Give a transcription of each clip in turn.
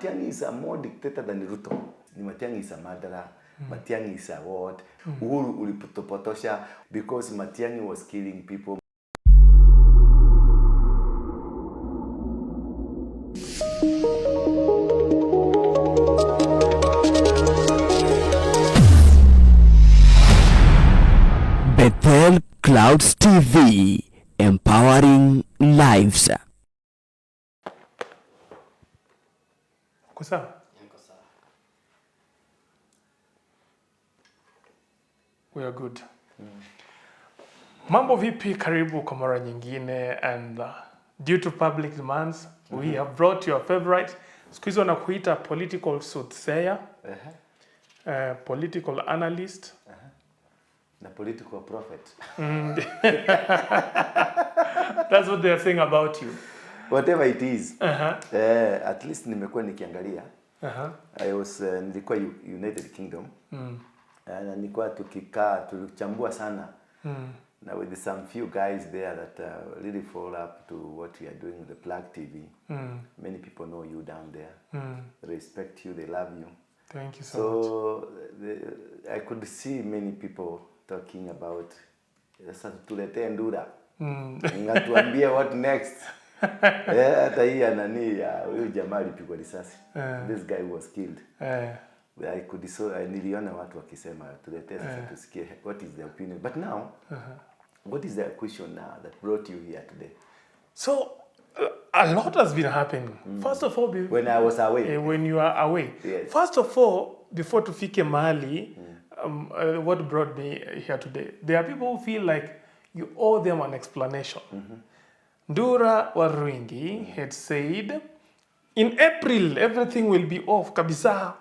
Matiang'i is a more dictator than Ruto. Matiang'i is a murderer. Matiang'i is a what? Uhuru ulipotosha because Matiang'i was killing people. Bethel Clouds TV, empowering lives. Kusa? We are good. Mambo vipi, karibu kwa mara nyingine, and due to public demands we have brought your favorite, siku hizo wanakuita political soothsayer, political analyst, The political prophet. That's what they are saying about you. Whatever it is. At least nimekuwa nikiangalia. I was nilikuwa United Kingdom. Na nilikuwa tukikaa tulichambua sana. Now with some few guys there that really follow up to what we are doing with the Plug TV. Many people know you down there. They respect you, they love you. Thank you so much. So I could see many people talking about sasa tuletee Ndura. Ngatuambie what next. Hata hii anani huyu jamaa alipigwa risasi. This guy was killed. I could niliona watu wakisema tuletee sasa tusikie what is the opinion. But now what is the question now that brought you here today? So a lot has been happening. First of all, when I was away. When you are away. Yes. First of all, before tufike mahali, what brought me here today? There are people who feel like you owe them an explanation. Ndura Waruinge had said, in April, everything will be off. Kabisa,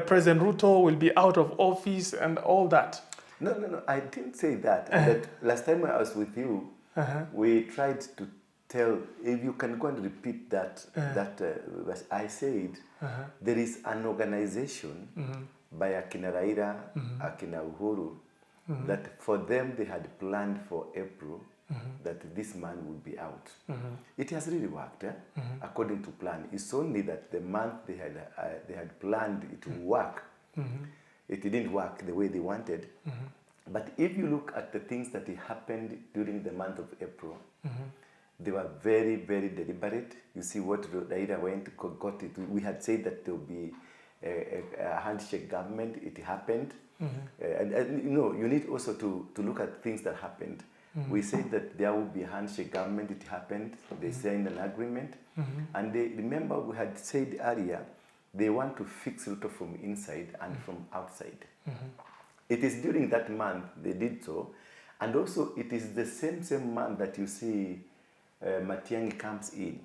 President Ruto will be out of office and all that. No, I didn't say that. That last time I was with you, we tried to tell, if you can go and repeat that, I said, there is an organization by Akina Raila, Akina Uhuru, that for them they had planned for April, that this man would be out. It has really worked, according to plan. It's only that the month they had planned it to work, it didn't work the way they wanted. But if you look at the things that happened during the month of April, they were very, very deliberate. You see what Raila got it. We had said that there will be a handshake government. It happened. And you know, you need also to look at things that happened. We said that there would be a handshake government. It happened. They signed an agreement. And they, remember we had said earlier, they want to fix Ruto from inside and from outside. It is during that month they did so. And also it is the same month that you see Matiang'i comes in.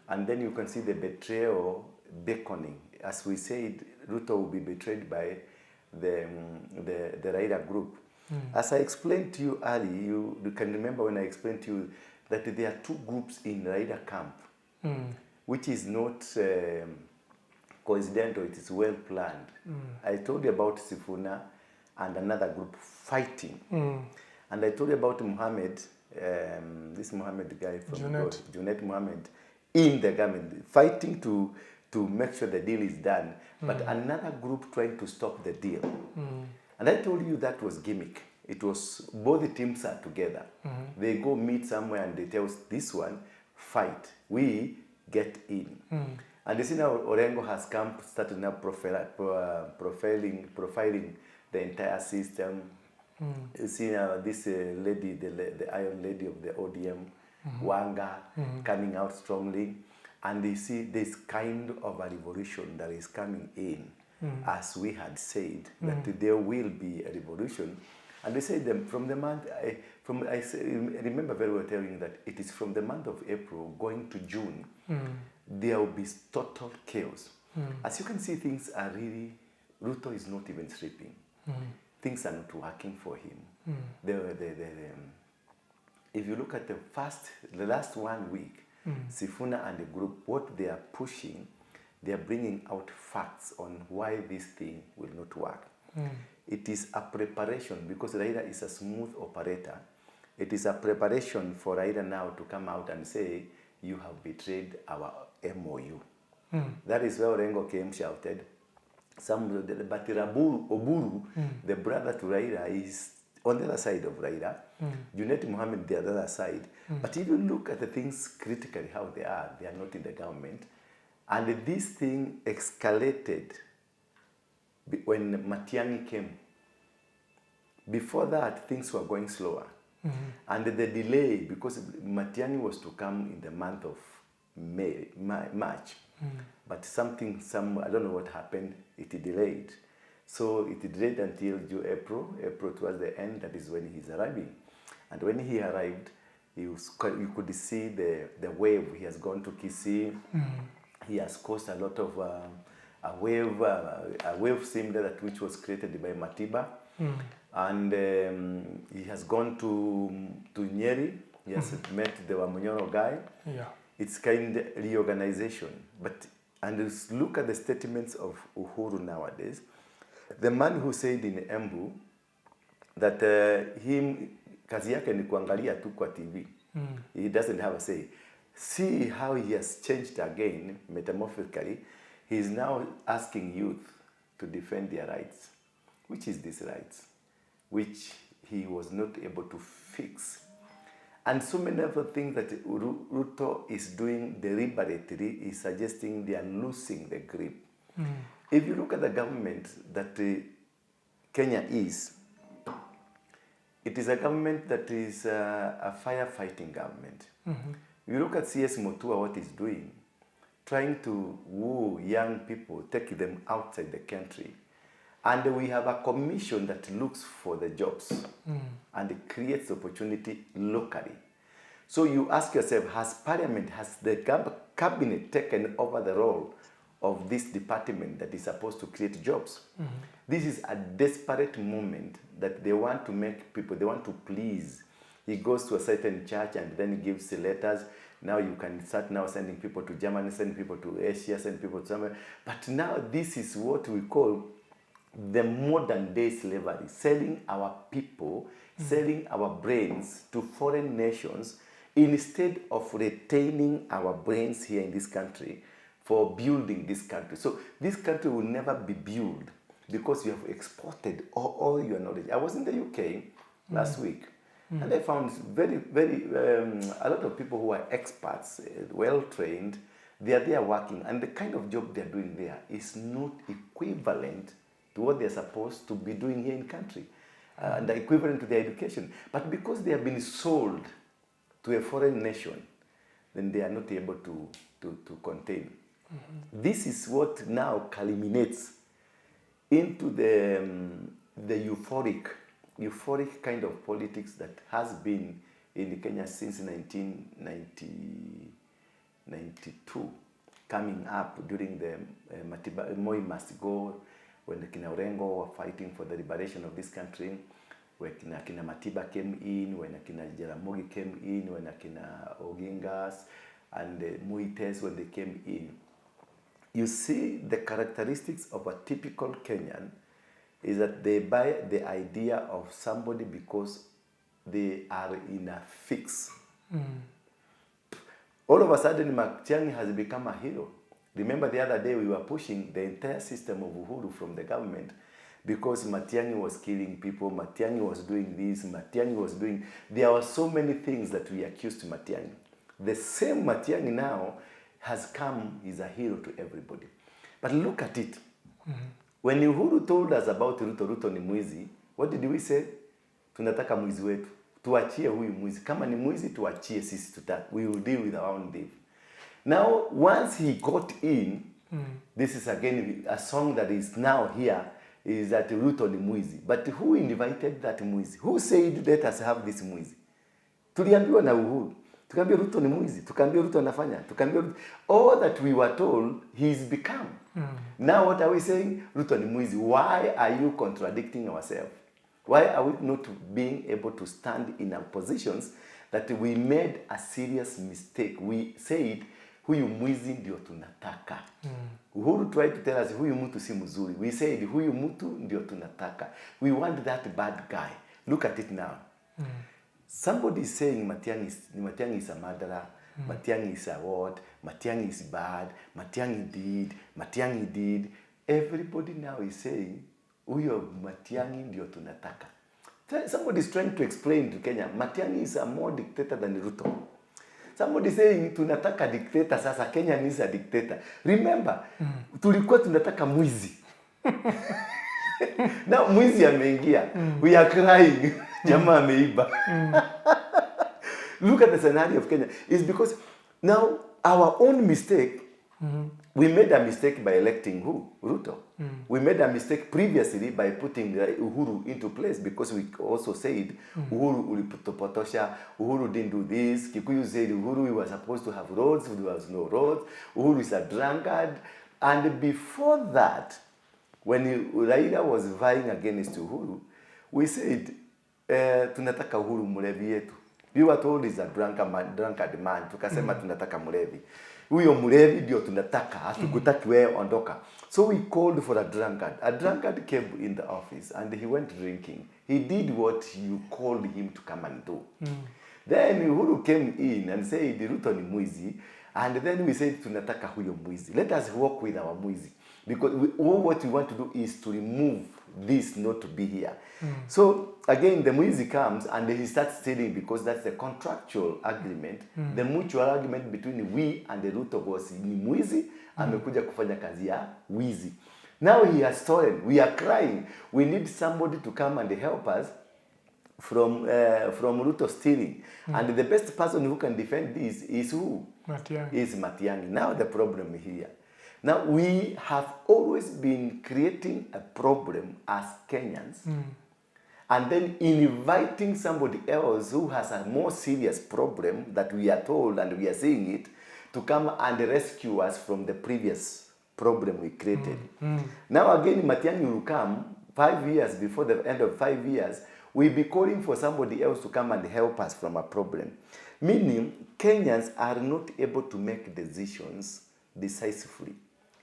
And then you can see the betrayal beckoning. As we said, Ruto will be betrayed by the Raila group. As I explained to you earlier, you can remember when I explained to you that there are two groups in Raila camp, which is not coincidental, it is well planned. I told you about Sifuna and another group fighting. And I told you about Muhammad, this Muhammad guy from Junet Muhammad, in the government, fighting to make sure the deal is done, but another group trying to stop the deal. And I told you that was gimmick. It was both the teams are together. They go meet somewhere and they tell us, this one, fight. We get in. And you see now Orengo has come, started now profiling the entire system. You see now this lady, the Iron Lady of the ODM, Wanga, coming out strongly. And you see this kind of a revolution that is coming in, as we had said, that there will be a revolution. And they said from the month, I remember very well telling you that it is from the month of April going to June, there will be total chaos. As you can see, things are really, Ruto is not even sleeping. Things are not working for him. If you look at the last 1 week, Sifuna and the group, what they are pushing, they are bringing out facts on why this thing will not work. It is a preparation, because Raila is a smooth operator. It is a preparation for Raila now to come out and say, you have betrayed our MOU. That is where Orengo came shouted. But Oburu, the brother to Raila, is on the other side of Raila. Junet Mohammed, the other side. But if you look at the things critically, how they are not in the government. And this thing escalated when Matiang'i came. Before that, things were going slower. And the delay, because Matiang'i was to come in the month of March. But I don't know what happened, it delayed. So it delayed until April towards the end, that is when he's arriving. And when he arrived, you could see the wave. He has gone to Kisii. He has caused a lot of a wave similar that which was created by Matiba. And he has gone to Nyeri. He has met the Wamunyoro guy. Yeah. It's kind of reorganization. And look at the statements of Uhuru nowadays. The man who said in Embu that kazi yake ni kuangalia tu kwa TV. He doesn't have a say. See how he has changed again, metamorphically. He is now asking youth to defend their rights. Which is these rights? Which he was not able to fix. And so many other things that Ruto is doing deliberately is suggesting they are losing the grip. If you look at the government that Kenya is, it is a government that is a firefighting government. You look at CS Mutua, what he's doing, trying to woo young people, take them outside the country. And we have a commission that looks for the jobs and it creates opportunity locally. So you ask yourself, has the cabinet taken over the role of this department that is supposed to create jobs? This is a desperate moment that they want to make people, they want to please. He goes to a certain church and then he gives letters. Now you can start now sending people to Germany, send people to Asia, send people to somewhere. But now this is what we call the modern day slavery, selling our people, selling our brains to foreign nations instead of retaining our brains here in this country for building this country. So this country will never be built because you have exported all your knowledge. I was in the UK last week and I found a lot of people who are experts, well-trained, they are there working, and the kind of job they are doing there is not equivalent to what they are supposed to be doing here in country, and the equivalent to their education. But because they have been sold to a foreign nation, then they are not able to contain. This is what now culminates into the euphoric kind of politics that has been in Kenya since 1992, coming up during the Moi must go, when the Kina Orengo were fighting for the liberation of this country, when Kina Matiba came in, when Kina Jaramogi came in, when Kina Ogingas and Muites, when they came in. You see the characteristics of a typical Kenyan is that they buy the idea of somebody because they are in a fix. All of a sudden, Matiang'i has become a hero. Remember the other day we were pushing the entire system of Uhuru from the government because Matiang'i was killing people, Matiang'i was doing this, Matiang'i was doing... There were so many things that we accused Matiang'i. The same Matiang'i now has come, is a hero to everybody. But look at it. When Uhuru told us about Ruto ni mwizi, what did we say? Tunataka mwizi wetu. Tuachie huyu mwizi. Kama ni mwizi, tuachie sisi we will deal with our own deal. Now, once he got in, this is again a song that is now here, is that Ruto ni mwizi. But who invited that mwizi? Who said let us have this mwizi? Tuliambiwa na Uhuru. Tukaambia Ruto ni mwizi. Tukaambia Ruto anafanya. Tukaambia all that we were told, he's become. Now what are we saying? Ruto ni mwizi. Why are you contradicting ourselves? Why are we not being able to stand in our positions that we made a serious mistake? We said, huyu mwizi ndio tunataka. Uhuru tried to tell us, huyu mtu si mzuri. We said, huyu mtu ndio tunataka. We want that bad guy. Look at it now. Somebody is saying Matiang'i is a murderer. Matiang'i is a what, Matiang'i is bad, Matiang'i did. Everybody now is saying, huyo Matiang'i ndio tunataka. Somebody is trying to explain to Kenya, Matiang'i is a more dictator than Ruto. Somebody saying tunataka dictator, sasa Kenya needs a dictator. Remember, tulikuwa tunataka mwizi. Now mwizi ameingia. We are crying. Jamaa ameiba. Look at the scenario of Kenya. It's because now our own mistake, we made a mistake by electing who? Ruto. We made a mistake previously by putting Uhuru into place, because we also said Uhuru ulipotosha, Uhuru didn't do this. Kikuyu said Uhuru, we were supposed to have roads, there was no roads. Uhuru is a drunkard. And before that, when Raila was vying against Uhuru, we said, tunataka Uhuru mlevi yetu. We were told he's a drunkard man. Tukasema tunataka mlevi. Huyo mlevi ndio tunataka, hatukutaki wewe ondoka. So we called for a drunkard. A drunkard came in the office and he went drinking. He did what you called him to come and do. Then Uhuru came in and said, Ruto ni mwizi. And then we said, tunataka huyo mwizi. Let us work with our mwizi. Because what we want to do is to remove this not to be here. So again, the mwizi comes and he starts stealing, because that's the contractual agreement. The mutual agreement between we and the Ruto was ni mwizi, amekuja kufanya kazi ya wizi. Now he has stolen. We are crying. We need somebody to come and help us from Ruto stealing. And the best person who can defend this is who? Matiang'i. Is Matiang'i. Now the problem here. Now we have always been creating a problem as Kenyans, and then inviting somebody else who has a more serious problem that we are told and we are seeing it, to come and rescue us from the previous problem we created. Now again, Matiang'i will come 5 years before the end of 5 years. We'll be calling for somebody else to come and help us from a problem. Meaning, Kenyans are not able to make decisions decisively.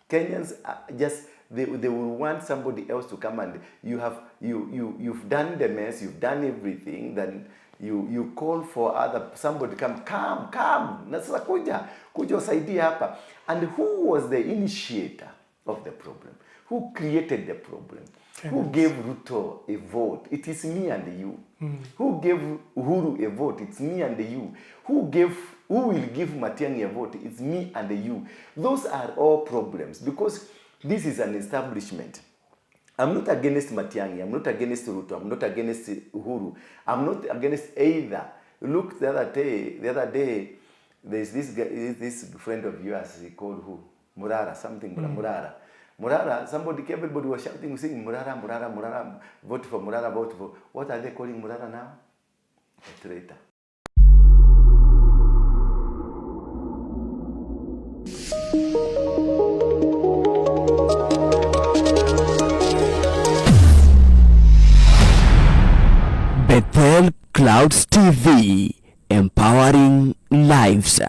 Kenyans are just, they will want somebody else to come and you've done the mess, you've done everything, then you call for somebody come, nasasa kuja usaidia hapa. And who was the initiator of the problem? Who created the problem? Kenyans. Who gave Ruto a vote? It is me and you. Who gave Uhuru a vote? It's me and you. Who will give Matiang'i a vote? It's me and you. Those are all problems, because this is an establishment. I'm not against Matiang'i. I'm not against Ruto. I'm not against Uhuru. I'm not against either. Look, the other day, there's this friend of yours, he called who? Murara, something, Murara. Murara, everybody was shouting, saying, Murara, vote for Murara, vote for. What are they calling Murara now? A traitor. Bethel Clouds TV, empowering lives.